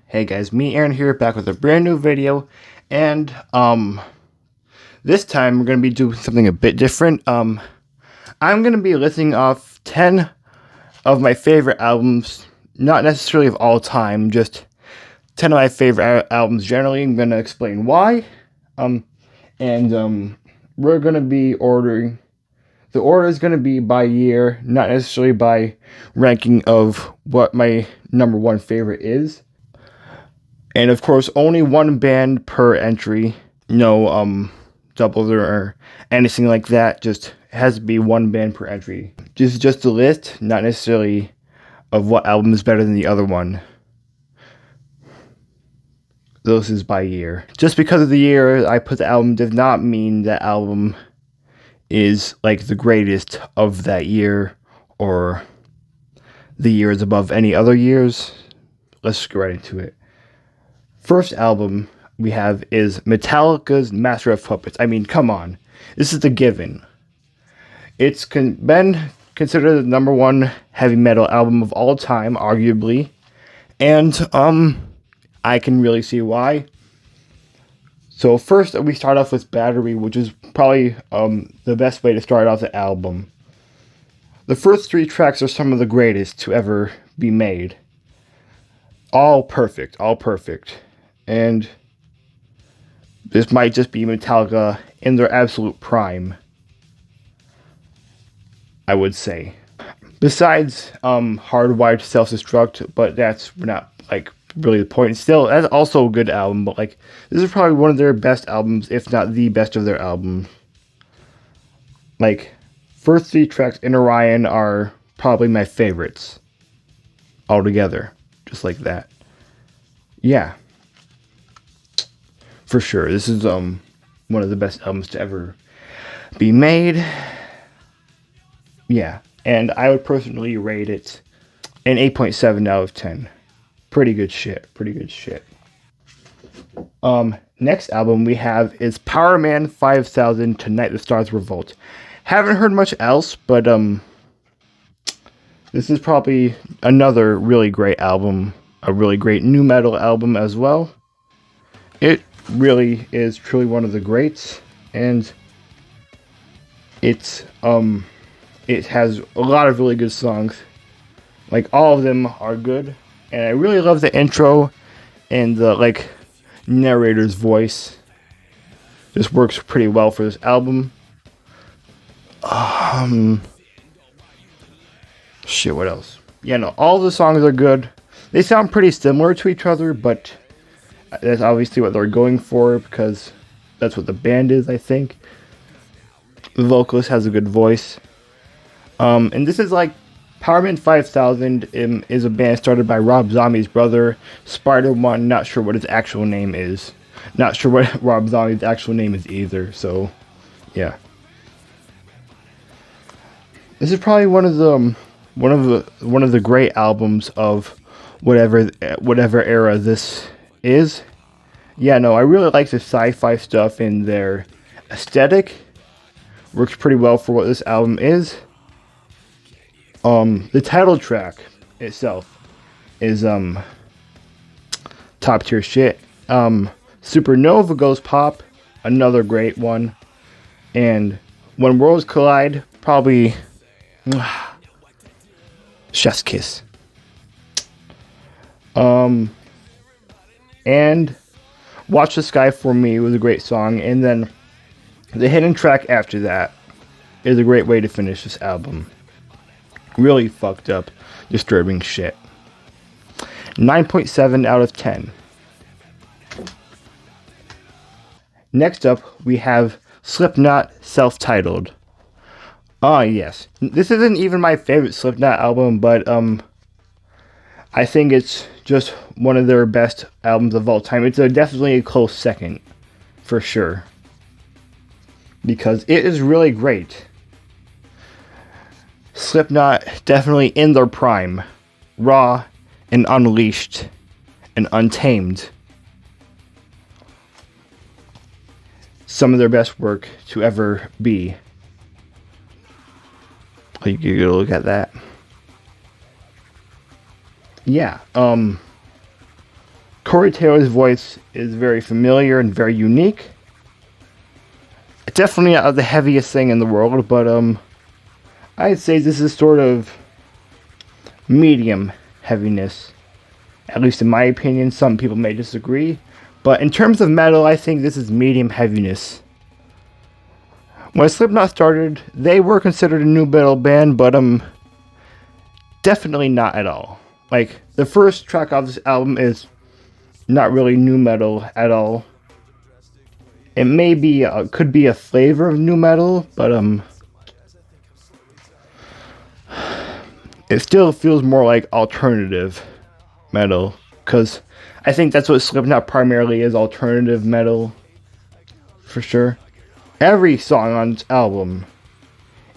Hey guys, me Aaron here, back with a brand new video, and this time we're gonna be doing something a bit different. I'm gonna be listing off 10 of my favorite albums, not necessarily of all time, just 10 of my favorite albums generally. I'm gonna explain why, and we're gonna be ordering. The order is going to be by year, not necessarily by ranking of what my number one favorite is. And of course, only one band per entry. No doubles or anything like that. Just has to be one band per entry. Just a list, not necessarily of what album is better than the other one. This is by year. Just because of the year I put the album does not mean that album is like the greatest of that year, or the year is above any other years. Let's get right into it. First album we have is Metallica's Master of Puppets. I mean, come on. This is the given. It's been considered the number one heavy metal album of all time, arguably. And I can really see why. So first, we start off with Battery, which is probably the best way to start off the album. The first three tracks are some of the greatest to ever be made. All perfect. And this might just be Metallica in their absolute prime, I would say. Besides Hardwired to Self-Destruct, but that's not like really the point. Still, that's also a good album, but like this is probably one of their best albums, if not the best of their albums. Like, first three tracks in Orion are probably my favorites altogether, just like that. Yeah, for sure. This is one of the best albums to ever be made. Yeah, and I would personally rate it an 8.7 out of 10. Pretty good shit. Next album we have is Powerman 5000 Tonight the Stars Revolt. Haven't heard much else, but this is probably another really great album. A really great nu metal album as well. It really is truly one of the greats, and it has a lot of really good songs. Like, all of them are good. And I really love the intro and the, like, narrator's voice. This works pretty well for this album. Shit, what else? Yeah, no, all the songs are good. They sound pretty similar to each other, but that's obviously what they're going for, because that's what the band is, I think. The vocalist has a good voice. And this is like Powerman 5000 is a band started by Rob Zombie's brother, Spider-One. Not sure what his actual name is. Not sure what Rob Zombie's actual name is either, so yeah. This is probably one of the great albums of whatever era this is. Yeah, no, I really like the sci-fi stuff in their aesthetic. Works pretty well for what this album is. The title track itself is top tier shit. Supernova Goes Pop, another great one. And When Worlds Collide, probably chef's kiss. And Watch the Sky for Me was a great song, and then the hidden track after that is a great way to finish this album. Really fucked up, disturbing shit. 9.7 out of 10. Next up, we have Slipknot Self-Titled. Yes. This isn't even my favorite Slipknot album, but I think it's just one of their best albums of all time. It's definitely a close second, for sure. Because it is really great. Slipknot definitely in their prime, raw and unleashed and untamed. Some of their best work to ever be. You can go look at that. Yeah, Corey Taylor's voice is very familiar and very unique. Definitely not the heaviest thing in the world, but I'd say this is sort of medium heaviness. At least in my opinion, some people may disagree. But in terms of metal, I think this is medium heaviness. When Slipknot started, they were considered a nu metal band, but definitely not at all. Like, the first track off this album is not really nu metal at all. It may be, could be a flavor of nu metal, but it still feels more like alternative metal, because I think that's what Slipknot primarily is, alternative metal, for sure. Every song on this album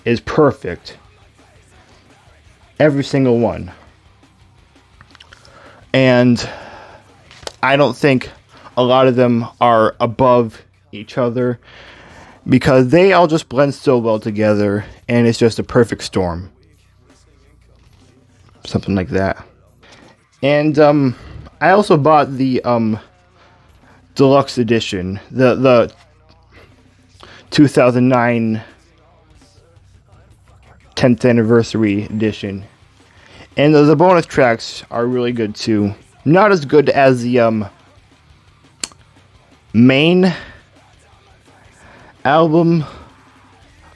is perfect. Every single one. And I don't think a lot of them are above each other, because they all just blend so well together, and it's just a perfect storm. Something like that. And I also bought the deluxe edition, the 2009 10th anniversary edition, and the bonus tracks are really good too. Not as good as the main album,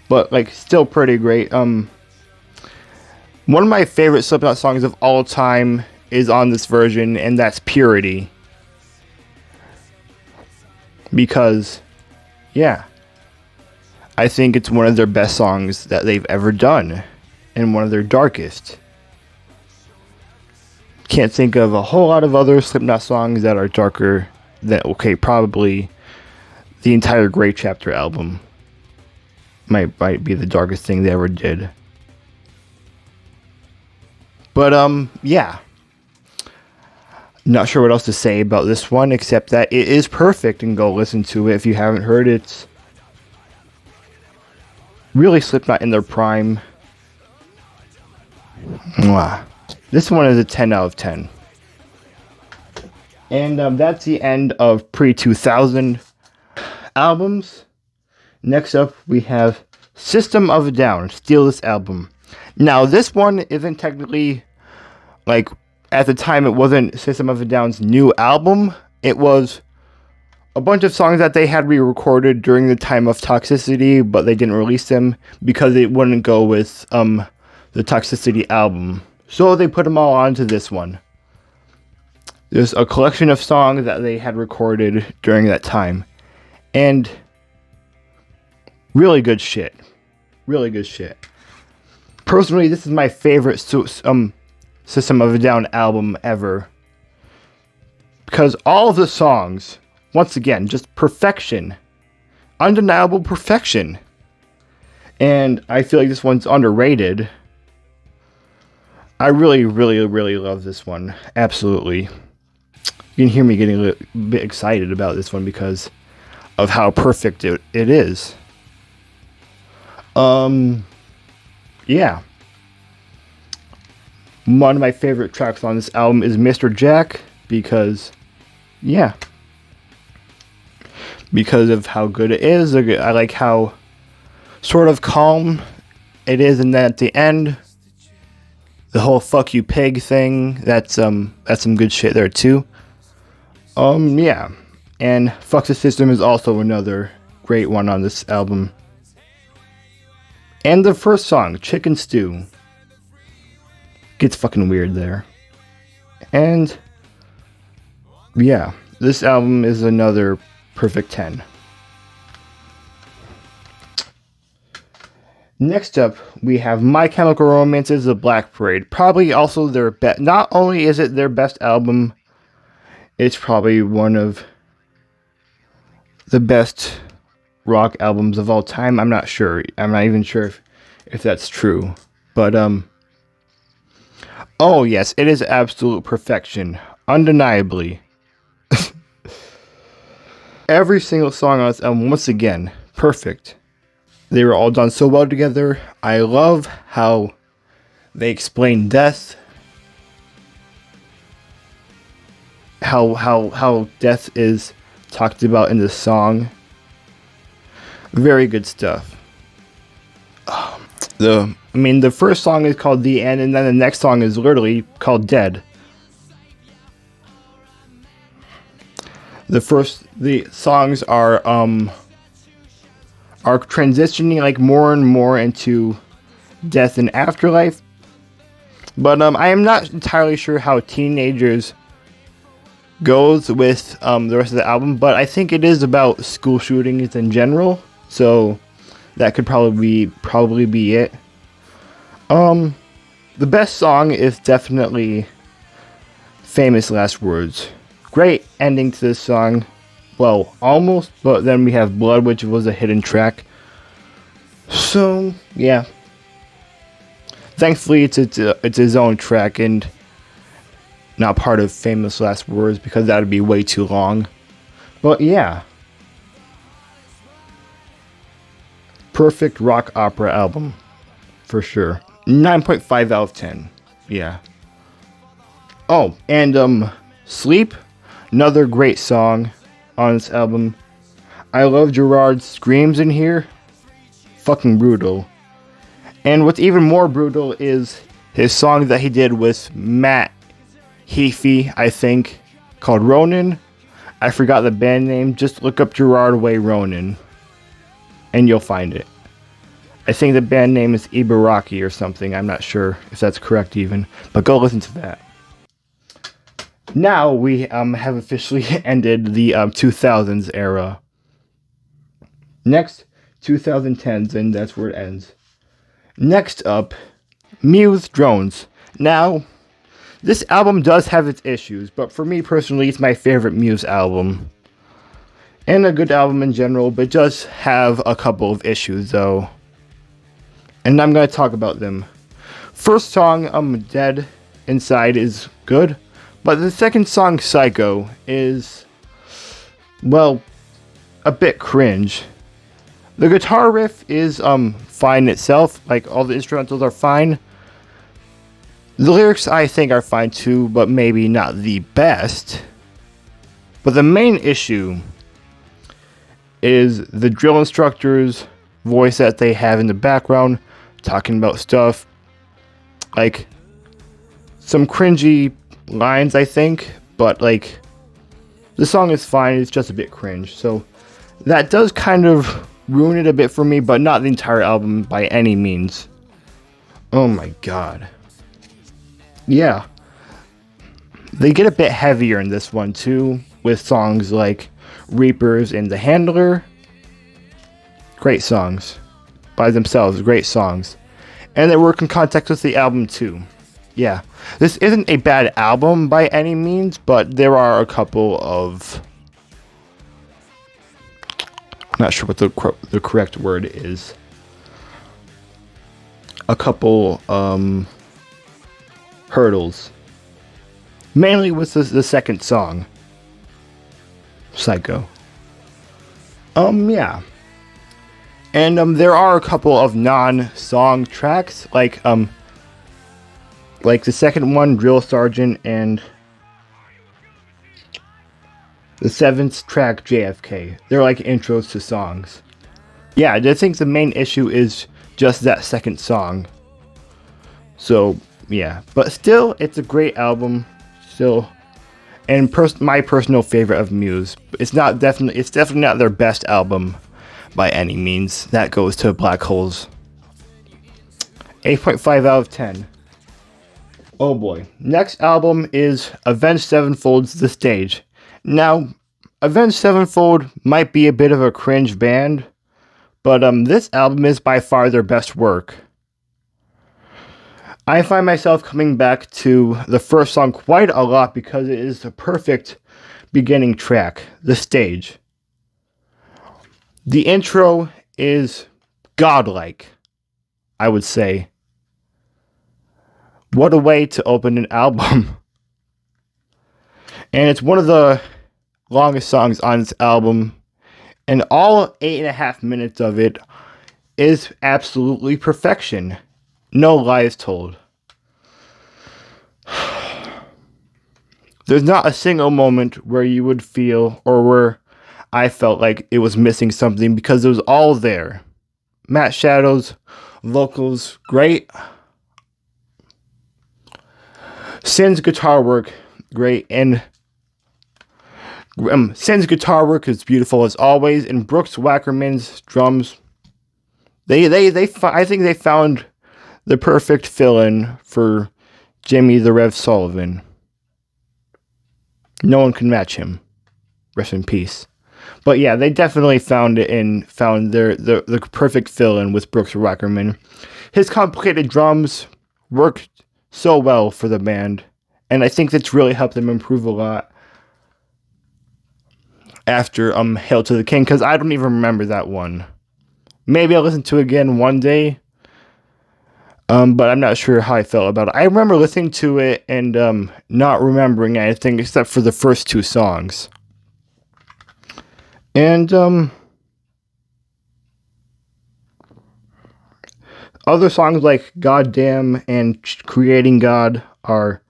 but like still pretty great. One of my favorite Slipknot songs of all time is on this version, and that's Purity. Because, yeah, I think it's one of their best songs that they've ever done, and one of their darkest. Can't think of a whole lot of other Slipknot songs that are darker than, okay, probably the entire Grey Chapter album might be the darkest thing they ever did. But, yeah. Not sure what else to say about this one, except that it is perfect, and go listen to it if you haven't heard it. Really Slipknot in their prime. Mwah. This one is a 10 out of 10. And that's the end of pre-2000 albums. Next up, we have System of a Down, Steal This Album. Now, this one isn't technically, like, at the time, it wasn't System of a Down's new album. It was a bunch of songs that they had re-recorded during the time of Toxicity, but they didn't release them because it wouldn't go with the Toxicity album. So they put them all onto this one. There's a collection of songs that they had recorded during that time. And really good shit. Really good shit. Personally, this is my favorite System of a Down album ever. Because all of the songs, once again, just perfection. Undeniable perfection. And I feel like this one's underrated. I really, really, really love this one. Absolutely. You can hear me getting a bit excited about this one because of how perfect it is. Yeah. One of my favorite tracks on this album is Mr. Jack because, yeah. Because of how good it is. I like how sort of calm it is, and then at the end, the whole "fuck you pig" thing, that's some good shit there too. Yeah. And "Fuck the System" is also another great one on this album. And the first song, Chicken Stew, gets fucking weird there. And yeah, this album is another perfect 10. Next up, we have My Chemical Romance's The Black Parade. Probably also their best. Not only is it their best album, it's probably one of the best rock albums of all time. I'm not sure. I'm not even sure if that's true. But, oh yes, it is absolute perfection. Undeniably. Every single song on this album, once again, perfect. They were all done so well together. I love how they explain death. how death is talked about in the song. Very good stuff. The first song is called The End, and then the next song is literally called Dead. The songs are transitioning like more and more into death and afterlife. But I am not entirely sure how Teenagers goes with the rest of the album, but I think it is about school shootings in general, so that could probably be it. The best song is definitely Famous Last Words. Great ending to this song. Well, almost, but then we have Blood, which was a hidden track. So, yeah. Thankfully, it's his own track and not part of Famous Last Words, because that would be way too long. But yeah. Perfect rock opera album. For sure. 9.5 out of 10. Yeah. Oh, and Sleep. Another great song on this album. I love Gerard's screams in here. Fucking brutal. And what's even more brutal is his song that he did with Matt Heafy, I think, called Ronin. I forgot the band name. Just look up Gerard Way Ronin, and you'll find it. I think the band name is Ibaraki or something. I'm not sure if that's correct even, but go listen to that. Now we have officially ended the 2000s era. Next, 2010s, and that's where it ends. Next up, Muse Drones. Now, this album does have its issues, but for me personally, it's my favorite Muse album. And a good album in general, but it does have a couple of issues though. And I'm going to talk about them. First song, Dead Inside, is good. But the second song, Psycho, is, well, a bit cringe. The guitar riff is fine itself. Like, all the instrumentals are fine. The lyrics, I think, are fine too, but maybe not the best. But the main issue is the drill instructor's voice that they have in the background, talking about stuff like some cringy lines, I think, but like the song is fine, it's just a bit cringe, so that does kind of ruin it a bit for me, but not the entire album by any means. Oh my god. Yeah, they get a bit heavier in this one too, with songs like Reapers and The Handler. Great songs by themselves, great songs, and they work in context with the album too. Yeah, this isn't a bad album by any means, but there are a couple of, I'm not sure what the correct word is. A couple hurdles, mainly with the second song, Psycho. Yeah, and there are a couple of non-song tracks, like the second one, Drill Sergeant, and the seventh track, JFK. They're like intros to songs. Yeah, I think the main issue is just that second song. So, yeah. But still, it's a great album. Still. And my personal favorite of Muse. It's definitely not their best album by any means. That goes to Black Holes. 8.5 out of 10. Oh boy. Next album is Avenged Sevenfold's The Stage. Now, Avenged Sevenfold might be a bit of a cringe band, but this album is by far their best work. I find myself coming back to the first song quite a lot because it is the perfect beginning track, The Stage. The intro is godlike, I would say. What a way to open an album. And it's one of the longest songs on this album. And all 8.5 minutes of it is absolutely perfection. No lies told. There's not a single moment where you would feel or where I felt like it was missing something because it was all there. Matt Shadow's vocals, great. Sin's guitar work, great. And Sin's guitar work is beautiful as always. And Brooks Wackerman's drums, I think they found the perfect fill-in for Jimmy the Rev Sullivan. No one can match him. Rest in peace. But yeah, they definitely found the perfect fill-in with Brooks Wackerman. His complicated drums worked so well for the band, and I think that's really helped them improve a lot after Hail to the King, because I don't even remember that one. Maybe I'll listen to it again one day. But I'm not sure how I felt about it. I remember listening to it and not remembering anything except for the first two songs. And other songs like Goddamn and Creating God are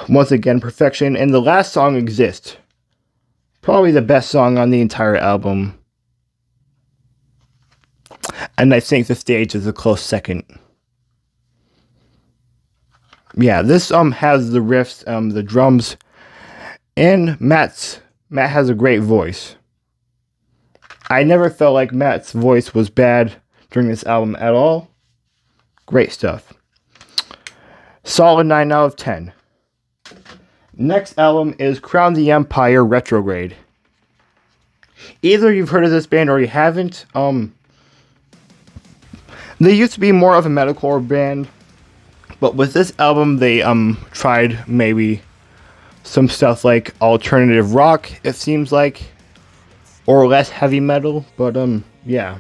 once again perfection. And the last song, Exist, probably the best song on the entire album. And I think The Stage is a close second. Yeah, this has the riffs, the drums, and Matt has a great voice. I never felt like Matt's voice was bad during this album at all. Great stuff. Solid 9 out of 10. Next album is Crown the Empire Retrograde. Either you've heard of this band or you haven't. They used to be more of a metalcore band, but with this album they tried maybe some stuff like alternative rock, it seems like, or less heavy metal. But yeah,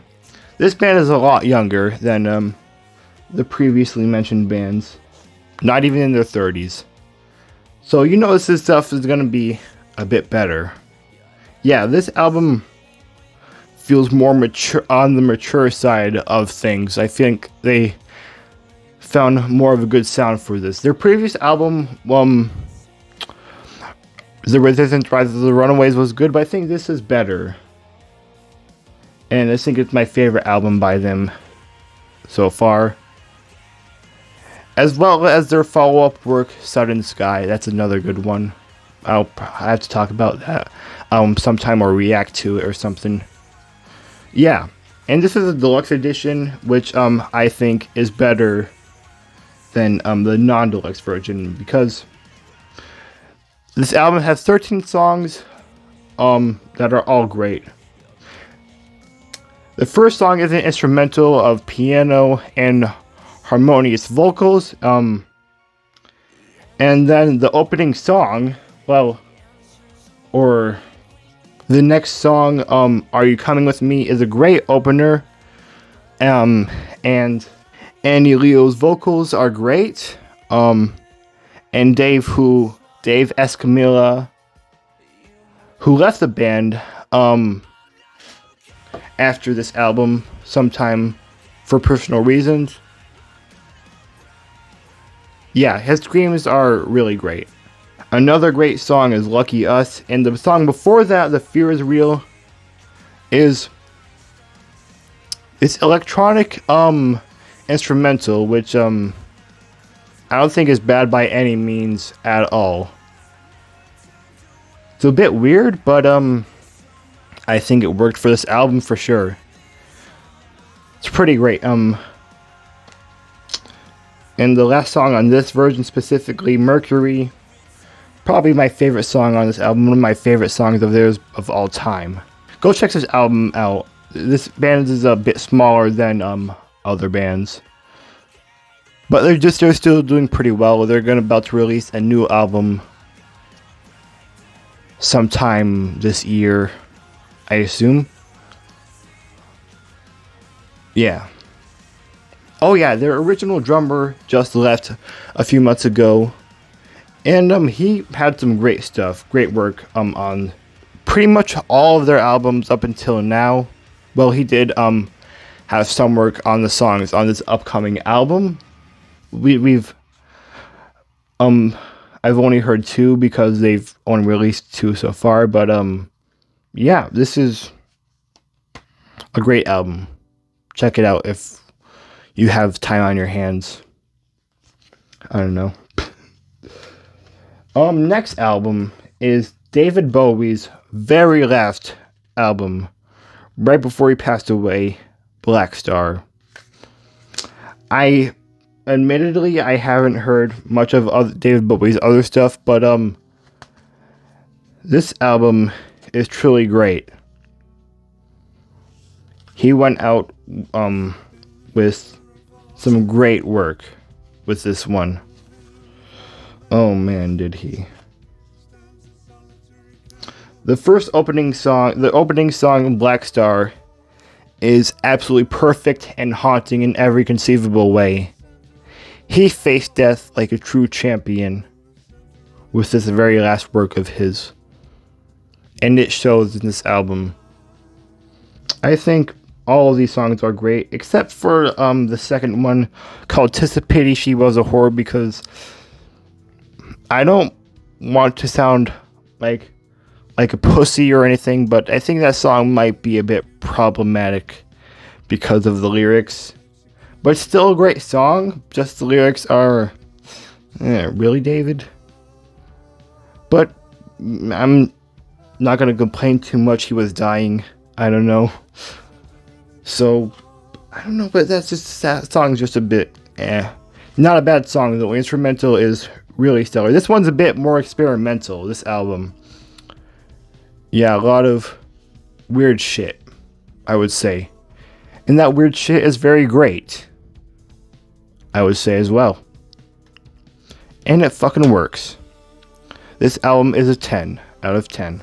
this band is a lot younger than the previously mentioned bands, not even in their 30s. So you know this stuff is gonna be a bit better. Yeah, this album feels more mature, on the mature side of things. I think they found more of a good sound for this. Their previous album, The Resistance Rise of the Runaways, was good, but I think this is better. And I think it's my favorite album by them so far. As well as their follow-up work, Sudden Sky. That's another good one. I have to talk about that sometime or react to it or something. Yeah, and this is a deluxe edition, which I think is better than the non-deluxe version, because this album has 13 songs that are all great. The first song is an instrumental of piano and harmonious vocals, and then the opening song, or the next song, Are You Coming With Me, is a great opener, and Andy Leo's vocals are great, and Dave Escamilla, who left the band after this album sometime for personal reasons. Yeah, his screams are really great. Another great song is Lucky Us, and the song before that, The Fear Is Real, is this electronic instrumental, which I don't think is bad by any means at all. It's a bit weird, but I think it worked for this album for sure. It's pretty great. And the last song on this version specifically, Mercury, probably my favorite song on this album, one of my favorite songs of theirs of all time. Go check this album out. This band is a bit smaller than other bands, but they're still doing pretty well. They're about to release a new album sometime this year, I assume. Yeah. Oh yeah, their original drummer just left a few months ago, and he had some great stuff, great work on pretty much all of their albums up until now. Well, he did have some work on the songs on this upcoming album. I've only heard two because they've only released two so far, but yeah, this is a great album. Check it out if you have time on your hands. I don't know. Next album is David Bowie's very last album, right before he passed away, Black Star. Admittedly, I haven't heard much of David Bowie's other stuff, but this album is truly great. He went out with some great work with this one. Oh man, did he. The opening song, Black Star, is absolutely perfect and haunting in every conceivable way. He faced death like a true champion with this very last work of his. And it shows in this album. I think all of these songs are great, except for the second one called "'Tis a Pity She Was a Whore," because I don't want to sound like a pussy or anything, but I think that song might be a bit problematic because of the lyrics. But it's still a great song, just the lyrics are... really, David? But I'm not going to complain too much. He was dying. I don't know. So, I don't know, but that song's just a bit not a bad song, though. Instrumental is really stellar. This one's a bit more experimental, this album. Yeah, a lot of weird shit, I would say. And that weird shit is very great, I would say as well. And it fucking works. This album is a 10 out of 10.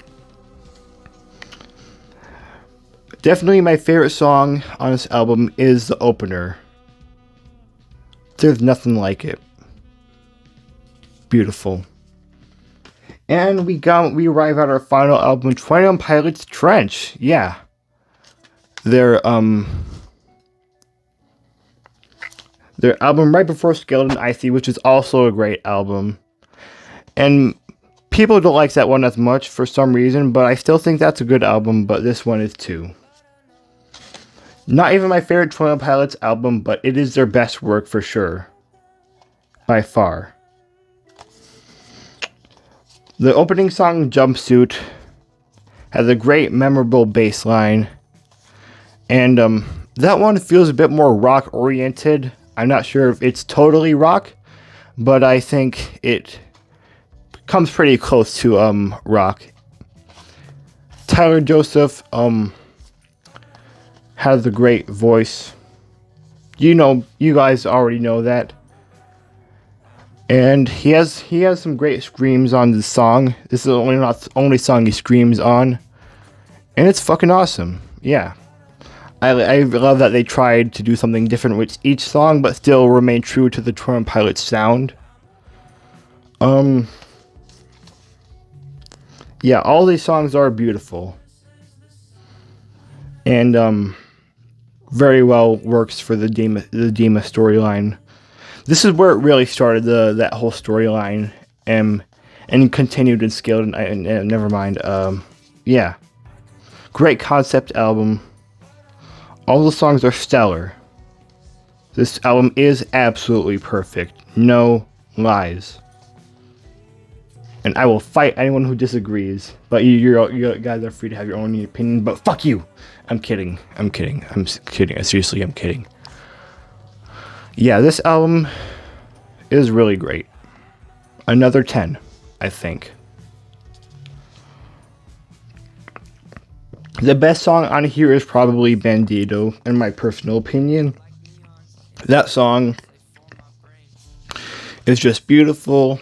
Definitely my favorite song on this album is the opener. There's nothing like it. Beautiful. And we arrive at our final album, 21 Pilots Trench. Yeah. Their album right before Skeleton Icy, which is also a great album. And people don't like that one as much for some reason, but I still think that's a good album, but this one is too. Not even my favorite 21 Pilots album, but it is their best work for sure. By far. The opening song, Jumpsuit, has a great, memorable bass line. And that one feels a bit more rock-oriented. I'm not sure if it's totally rock, but I think it comes pretty close to rock. Tyler Joseph has a great voice. You guys already know that. And he has some great screams on the song. This is the only song he screams on. And it's fucking awesome. Yeah. I love that they tried to do something different with each song, but still remain true to the 21 Pilots sound. Yeah, all these songs are beautiful. And very well works for the Dima storyline. This is where it really started, that whole storyline, and continued and scaled. And never mind. Yeah, great concept album. All the songs are stellar. This album is absolutely perfect. No lies. And I will fight anyone who disagrees. But you guys are free to have your own opinion. But fuck you. I'm kidding. Seriously, I'm kidding. Yeah, this album is really great. Another 10, I think. The best song on here is probably Bandito, in my personal opinion. That song is just beautiful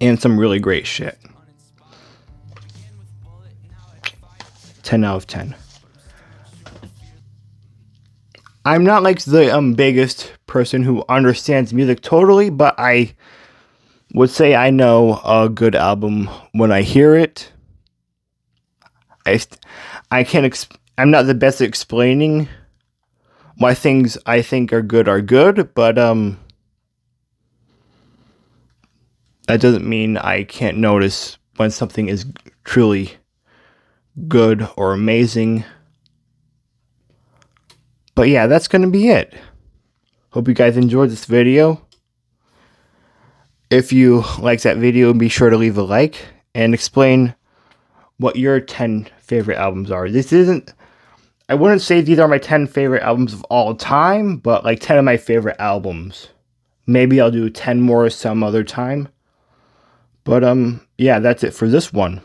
and some really great shit. 10 out of 10. I'm not like the biggest person who understands music totally, but I would say I know a good album when I hear it. I'm not the best at explaining why things I think are good, but that doesn't mean I can't notice when something is truly good or amazing. But yeah, that's going to be it. Hope you guys enjoyed this video. If you liked that video, be sure to leave a like and explain what your 10 favorite albums are. I wouldn't say these are my 10 favorite albums of all time, but like 10 of my favorite albums. Maybe I'll do 10 more some other time. But yeah, that's it for this one.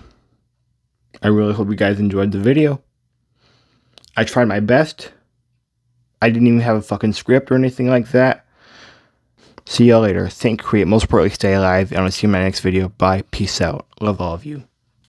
I really hope you guys enjoyed the video. I tried my best. I didn't even have a fucking script or anything like that. See y'all later. Think, create, most importantly, stay alive. And I'll see you in my next video. Bye. Peace out. Love all of you.